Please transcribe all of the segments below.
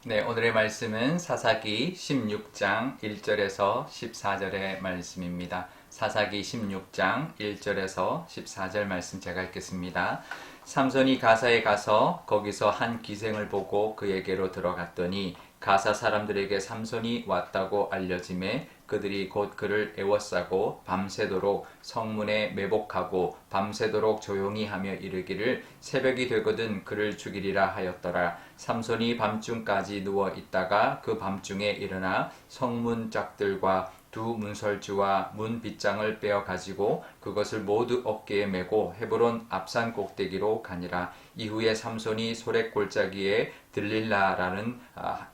네, 오늘의 말씀은 사사기 16장 1절에서 14절의 말씀입니다. 사사기 16장 1절에서 14절 말씀 제가 읽겠습니다. 삼손이 가사에 가서 거기서 한 기생을 보고 그에게로 들어갔더니 가사 사람들에게 삼손이 왔다고 알려짐에 그들이 곧 그를 애워싸고 밤새도록 성문에 매복하고 밤새도록 조용히 하며 이르기를 새벽이 되거든 그를 죽이리라 하였더라. 삼손이 밤중까지 누워 있다가 그 밤중에 일어나 성문 짝들과 두 문설주와 문 빗장을 빼어 가지고 그것을 모두 어깨에 메고 헤브론 앞산 꼭대기로 가니라. 이후에 삼손이 소렛 골짜기에 들릴라라는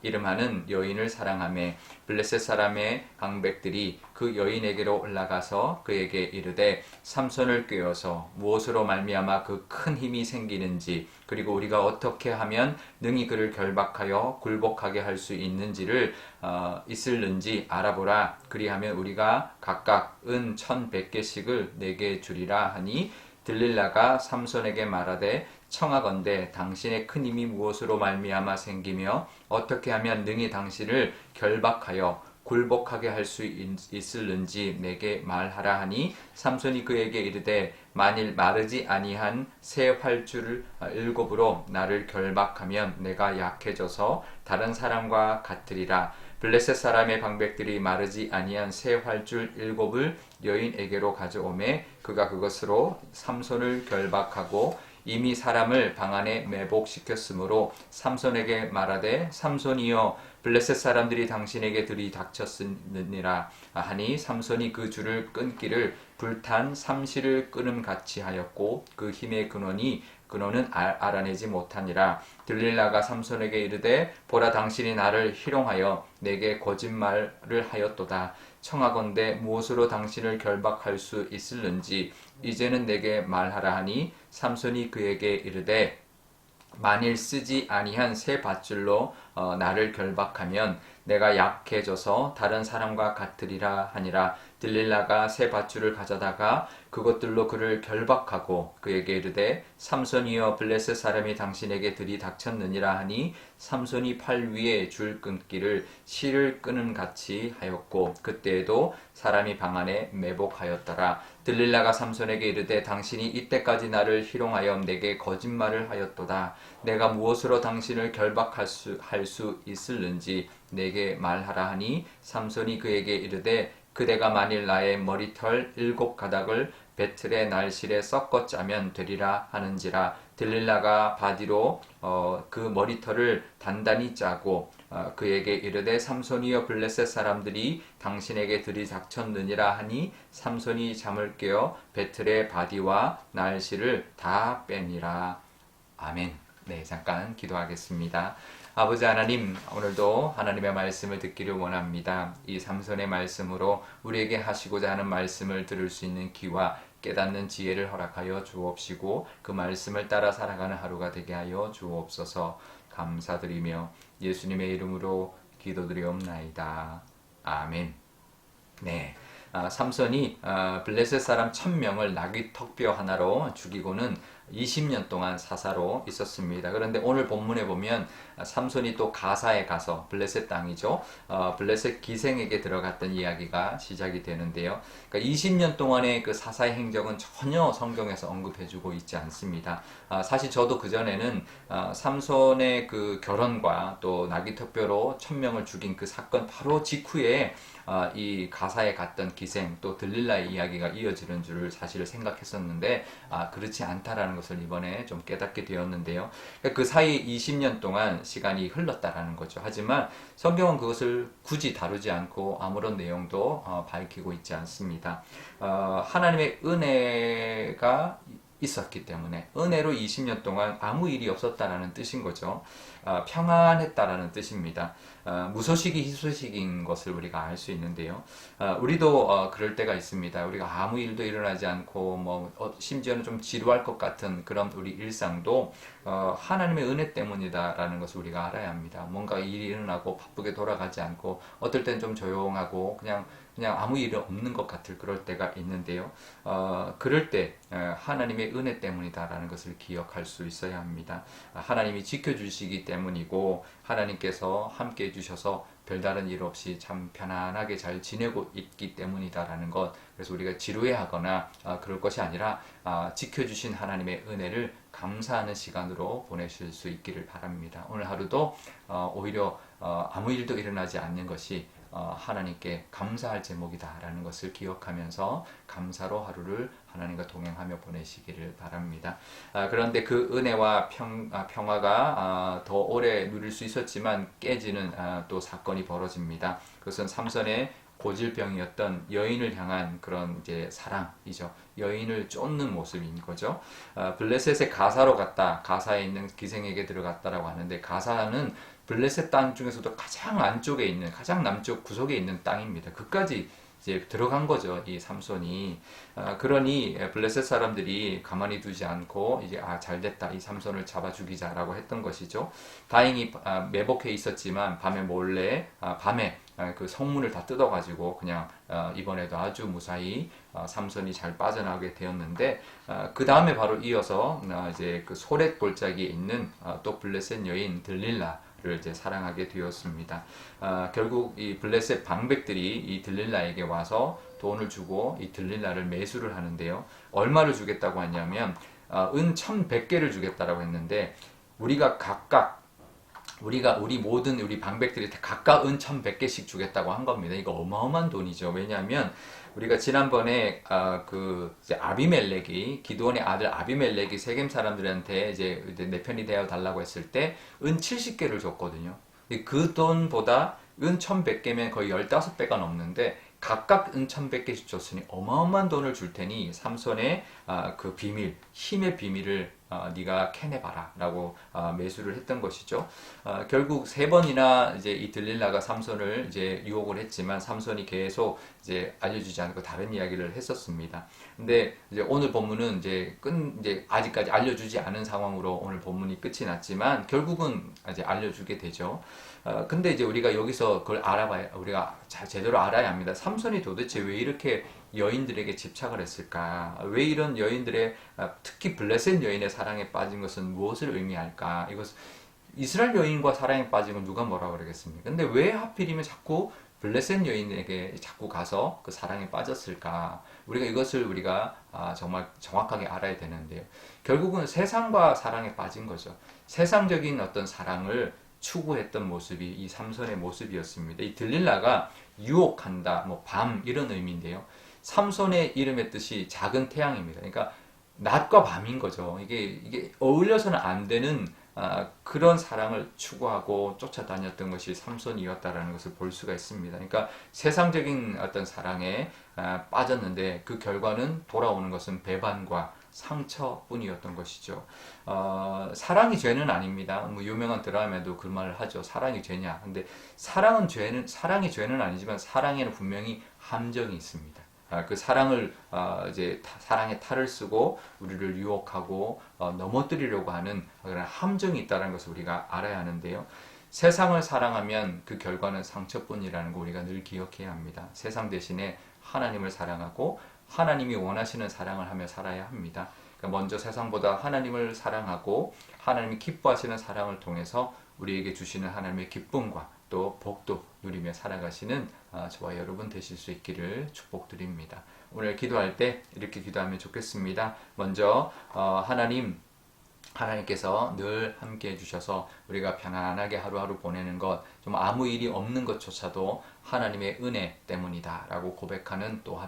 이름하는 여인을 사랑하며 블레셋 사람의 방백들이 그 여인에게로 올라가서 그에게 이르되 삼손을 꾀어서 무엇으로 말미암아 그 큰 힘이 생기는지 그리고 우리가 어떻게 하면 능히 그를 결박하여 굴복하게 할 수 있을는지 알아보라. 그리하면 우리가 각각 은 1,100개씩을 내게 주리라 하니 들릴라가 삼손에게 말하되 청하건대 당신의 큰 힘이 무엇으로 말미암아 생기며 어떻게 하면 능히 당신을 결박하여 굴복하게 할 수 있을는지 내게 말하라 하니 삼손이 그에게 이르되 만일 마르지 아니한 새 활줄 7으로 나를 결박하면 내가 약해져서 다른 사람과 같으리라. 블레셋 사람의 방백들이 마르지 아니한 새 활줄 7을 여인에게로 가져오매 그가 그것으로 삼손을 결박하고 이미 사람을 방 안에 매복시켰으므로 삼손에게 말하되 삼손이여 블레셋 사람들이 당신에게 들이닥쳤느니라 하니 삼손이 그 줄을 끊기를 불탄 삼시를 끊음 같이 하였고 그 힘의 근원은 알아내지 못하니라. 들릴라가 삼손에게 이르되 보라 당신이 나를 희롱하여 내게 거짓말을 하였도다. 청하건대 무엇으로 당신을 결박할 수 있을는지 이제는 내게 말하라 하니 삼손이 그에게 이르되 만일 쓰지 아니한 새 밧줄로 나를 결박하면 내가 약해져서 다른 사람과 같으리라 하니라. 들릴라가 새 밧줄을 가져다가 그것들로 그를 결박하고 그에게 이르되 삼손이여 블레셋 사람이 당신에게 들이닥쳤느니라 하니 삼손이 팔 위에 줄 끊기를 실을 끊음 같이 하였고 그때에도 사람이 방 안에 매복하였더라. 들릴라가 삼손에게 이르되 당신이 이때까지 나를 희롱하여 내게 거짓말을 하였도다. 내가 무엇으로 당신을 결박할 수 있을는지 내게 말하라 하니 삼손이 그에게 이르되 그대가 만일 나의 머리털 7가닥을 배틀의 날실에 섞어 짜면 되리라 하는지라. 들릴라가 바디로 그 머리털을 단단히 짜고 그에게 이르되 삼손이여 블레셋 사람들이 당신에게 들이닥쳤느니라 하니 삼손이 잠을 깨어 배틀의 바디와 날실을 다 빼니라. 아멘. 네, 잠깐 기도하겠습니다. 아버지 하나님, 오늘도 하나님의 말씀을 듣기를 원합니다. 이 삼손의 말씀으로 우리에게 하시고자 하는 말씀을 들을 수 있는 귀와 깨닫는 지혜를 허락하여 주옵시고 그 말씀을 따라 살아가는 하루가 되게 하여 주옵소서. 감사드리며 예수님의 이름으로 기도드리옵나이다. 아멘. 네. 삼손이 블레셋 사람 1,000명을 나귀 턱뼈 하나로 죽이고는 20년 동안 사사로 있었습니다. 그런데 오늘 본문에 보면 삼손이 또 가사에 가서 블레셋 땅이죠. 블레셋 기생에게 들어갔던 이야기가 시작이 되는데요. 그러니까 20년 동안의 그 사사의 행적은 전혀 성경에서 언급해주고 있지 않습니다. 사실 저도 그전에는 삼손의 그 결혼과 또 나귀 턱뼈로 1,000명을 죽인 그 사건 바로 직후에 이 가사에 갔던 기생 또 들릴라의 이야기가 이어지는 줄을 사실 생각했었는데 그렇지 않다라는 것을 이번에 좀 깨닫게 되었는데요. 그 사이 20년 동안 시간이 흘렀다라는 거죠. 하지만 성경은 그것을 굳이 다루지 않고 아무런 내용도 밝히고 있지 않습니다. 하나님의 은혜가 있었기 때문에 은혜로 20년 동안 아무 일이 없었다라는 뜻인 거죠. 평안했다라는 뜻입니다. 무소식이 희소식인 것을 우리가 알 수 있는데요. 우리도 그럴 때가 있습니다. 우리가 아무 일도 일어나지 않고 심지어는 좀 지루할 것 같은 그런 우리 일상도 하나님의 은혜 때문이다라는 것을 우리가 알아야 합니다. 뭔가 일이 일어나고 바쁘게 돌아가지 않고 어떨 땐 좀 조용하고 그냥 아무 일 없는 것 같을 그럴 때가 있는데요. 그럴 때 하나님의 은혜 때문이다라는 것을 기억할 수 있어야 합니다. 하나님이 지켜주시기 때문이고 하나님께서 함께 해주셔서 별다른 일 없이 참 편안하게 잘 지내고 있기 때문이다라는 것. 그래서 우리가 지루해하거나 그럴 것이 아니라 지켜주신 하나님의 은혜를 감사하는 시간으로 보내실 수 있기를 바랍니다. 오늘 하루도 오히려 아무 일도 일어나지 않는 것이 하나님께 감사할 제목이다라는 것을 기억하면서 감사로 하루를 하나님과 동행하며 보내시기를 바랍니다. 그런데 그 은혜와 평화가 더 오래 누릴 수 있었지만 깨지는 또 사건이 벌어집니다. 그것은 삼손의 고질병이었던 여인을 향한 그런 이제 사랑이죠. 여인을 쫓는 모습인 거죠. 블레셋의 가사로 갔다. 가사에 있는 기생에게 들어갔다라고 하는데 가사는 블레셋 땅 중에서도 가장 안쪽에 있는 가장 남쪽 구석에 있는 땅입니다. 그까지 이제 들어간 거죠. 이 삼손이. 그러니 블레셋 사람들이 가만히 두지 않고 이제 잘 됐다. 이 삼손을 잡아 죽이자라고 했던 것이죠. 다행히 매복해 있었지만 밤에 몰래 밤에 그 성문을 다 뜯어가지고 그냥 이번에도 아주 무사히 삼손이 잘 빠져나오게 되었는데 그 다음에 바로 이어서 이제 그 소렛 골짜기에 있는 또 블레셋 여인 들릴라를 이제 사랑하게 되었습니다. 결국 이 블레셋 방백들이 이 들릴라에게 와서 돈을 주고 이 들릴라를 매수를 하는데요. 얼마를 주겠다고 하냐면 은 1100개를 주겠다라고 했는데 우리가 각각 우리 모든 우리 방백들이 각각 은 1100개씩 주겠다고 한 겁니다. 이거 어마어마한 돈이죠. 왜냐하면 우리가 지난번에 그 이제 아비멜렉이 기드온의 아들 아비멜렉이 세겜 사람들한테 이제 내 편이 되어 달라고 했을 때 은 70개를 줬거든요. 그 돈보다 은 1100개면 거의 15배가 넘는데 각각 은 1100개씩 줬으니 어마어마한 돈을 줄 테니 삼손의 그 비밀, 힘의 비밀을 네가 캐내봐라 라고 매수를 했던 것이죠. 결국 3번이나 이제 이 들릴라가 삼손을 이제 유혹을 했지만 삼손이 계속 이제 알려주지 않고 다른 이야기를 했었습니다. 근데 이제 오늘 본문은 이제 아직까지 알려주지 않은 상황으로 오늘 본문이 끝이 났지만 결국은 이제 알려주게 되죠. 근데 이제 우리가 여기서 그걸 우리가 제대로 알아야 합니다. 삼손이 도대체 왜 이렇게 여인들에게 집착을 했을까? 왜 이런 여인들의 특히 블레셋 여인의 사랑에 빠진 것은 무엇을 의미할까? 이것 이스라엘 여인과 사랑에 빠진 건 누가 뭐라 그러겠습니까? 근데 왜 하필이면 자꾸 블레셋 여인에게 자꾸 가서 그 사랑에 빠졌을까? 우리가 정말 정확하게 알아야 되는데요. 결국은 세상과 사랑에 빠진 거죠. 세상적인 어떤 사랑을 추구했던 모습이 이 삼손의 모습이었습니다. 이 들릴라가 유혹한다, 밤 이런 의미인데요. 삼손의 이름의 뜻이 작은 태양입니다. 그러니까 낮과 밤인 거죠. 이게 어울려서는 안 되는 그런 사랑을 추구하고 쫓아다녔던 것이 삼손이었다라는 것을 볼 수가 있습니다. 그러니까 세상적인 어떤 사랑에 빠졌는데 그 결과는 돌아오는 것은 배반과 상처뿐이었던 것이죠. 사랑이 죄는 아닙니다. 유명한 드라마에도 그 말을 하죠. 사랑이 죄냐? 근데 사랑이 죄는 아니지만 사랑에는 분명히 함정이 있습니다. 그 사랑을 이제 사랑의 탈을 쓰고 우리를 유혹하고 넘어뜨리려고 하는 그런 함정이 있다는 것을 우리가 알아야 하는데요. 세상을 사랑하면 그 결과는 상처뿐이라는 거 우리가 늘 기억해야 합니다. 세상 대신에 하나님을 사랑하고 하나님이 원하시는 사랑을 하며 살아야 합니다. 그러니까 먼저 세상보다 하나님을 사랑하고 하나님이 기뻐하시는 사랑을 통해서 우리에게 주시는 하나님의 기쁨과 또 복도 누리며 살아가시는 저와 여러분 되실 수 있기를 축복드립니다. 오늘 기도할 때 이렇게 기도하면 좋겠습니다. 먼저 하나님께서 늘 함께 해주셔서 우리가 편안하게 하루하루 보내는 것, 좀 아무 일이 없는 것조차도 하나님의 은혜 때문이다 라고 고백하는 또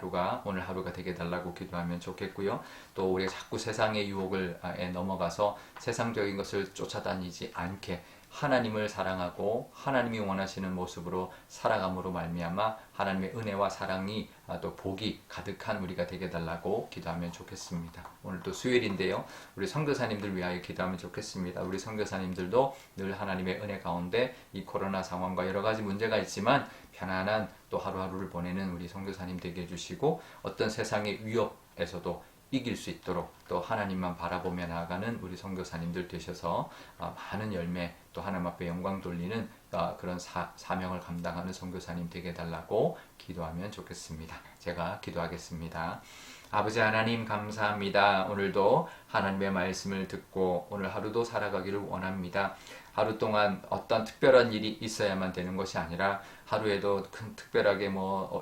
오늘 하루가 되게 달라고 기도하면 좋겠고요. 또 우리가 자꾸 세상의 유혹에 넘어가서 세상적인 것을 쫓아다니지 않게 하나님을 사랑하고 하나님이 원하시는 모습으로 살아감으로 말미암아 하나님의 은혜와 사랑이 또 복이 가득한 우리가 되게 달라고 기도하면 좋겠습니다. 오늘 또 수요일인데요. 우리 선교사님들 위하여 기도하면 좋겠습니다. 우리 선교사님들도 늘 하나님의 은혜 가운데 이 코로나 상황과 여러 가지 문제가 있지만 편안한 또 하루하루를 보내는 우리 선교사님 되게 해주시고 어떤 세상의 위협에서도 이길 수 있도록 또 하나님만 바라보며 나아가는 우리 선교사님들 되셔서 많은 열매 또 하나님 앞에 영광 돌리는 그런 사명을 감당하는 선교사님 되게 해달라고 기도하면 좋겠습니다. 제가 기도하겠습니다. 아버지 하나님 감사합니다. 오늘도 하나님의 말씀을 듣고 오늘 하루도 살아가기를 원합니다. 하루 동안 어떤 특별한 일이 있어야만 되는 것이 아니라 하루에도 큰 특별하게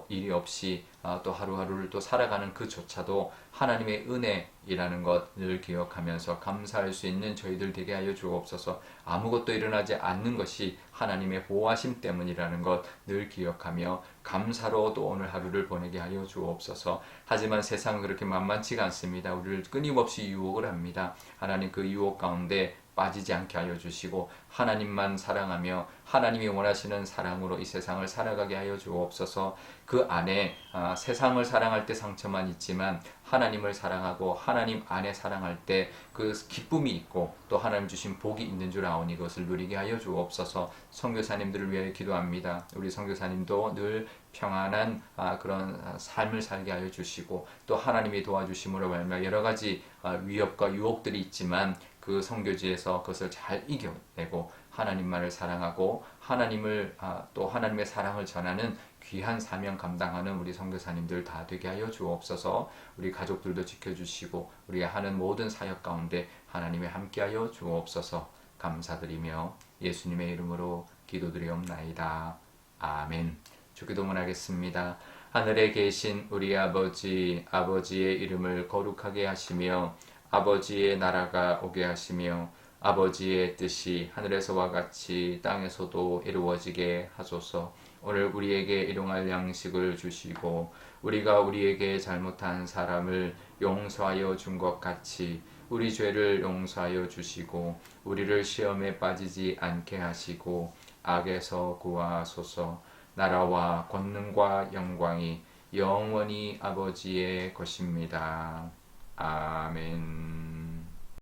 일이 없이 또 하루하루를 또 살아가는 그조차도 하나님의 은혜이라는 것을 기억하면서 감사할 수 있는 저희들 되게 하여 주옵소서. 아무것도 일어나지 않는 것이 하나님의 보호하심 때문이라는 것 늘 기억하며 감사로 또 오늘 하루를 보내게 하여 주옵소서. 하지만 세상은 그렇게 만만치가 않습니다. 우리를 끊임없이 유혹을 합니다. 하나님 그 유혹 가운데 빠지지 않게 하여 주시고 하나님만 사랑하며 하나님이 원하시는 사랑으로 이 세상을 살아가게 하여 주옵소서. 그 안에 세상을 사랑할 때 상처만 있지만 하나님을 사랑하고 하나님 안에 사랑할 때 그 기쁨이 있고 또 하나님 주신 복이 있는 줄 아오니 그것을 누리게 하여 주옵소서. 선교사님들을 위하여 기도합니다. 우리 선교사님도 늘 평안한 그런 삶을 살게 하여 주시고 또 하나님이 도와주심으로 말미암아 여러 가지 위협과 유혹들이 있지만 그 선교지에서 그것을 잘 이겨내고 하나님만을 사랑하고 하나님을 또 하나님의 사랑을 전하는 귀한 사명 감당하는 우리 선교사님들 다 되게 하여 주옵소서. 우리 가족들도 지켜주시고 우리가 하는 모든 사역 가운데 하나님의 함께하여 주옵소서. 감사드리며 예수님의 이름으로 기도드리옵나이다. 아멘. 주기도문 하겠습니다. 하늘에 계신 우리 아버지, 아버지의 이름을 거룩하게 하시며 아버지의 나라가 오게 하시며 아버지의 뜻이 하늘에서와 같이 땅에서도 이루어지게 하소서. 오늘 우리에게 일용할 양식을 주시고 우리가 우리에게 잘못한 사람을 용서하여 준 것 같이 우리 죄를 용서하여 주시고 우리를 시험에 빠지지 않게 하시고 악에서 구하소서. 나라와 권능과 영광이 영원히 아버지의 것입니다. 아멘.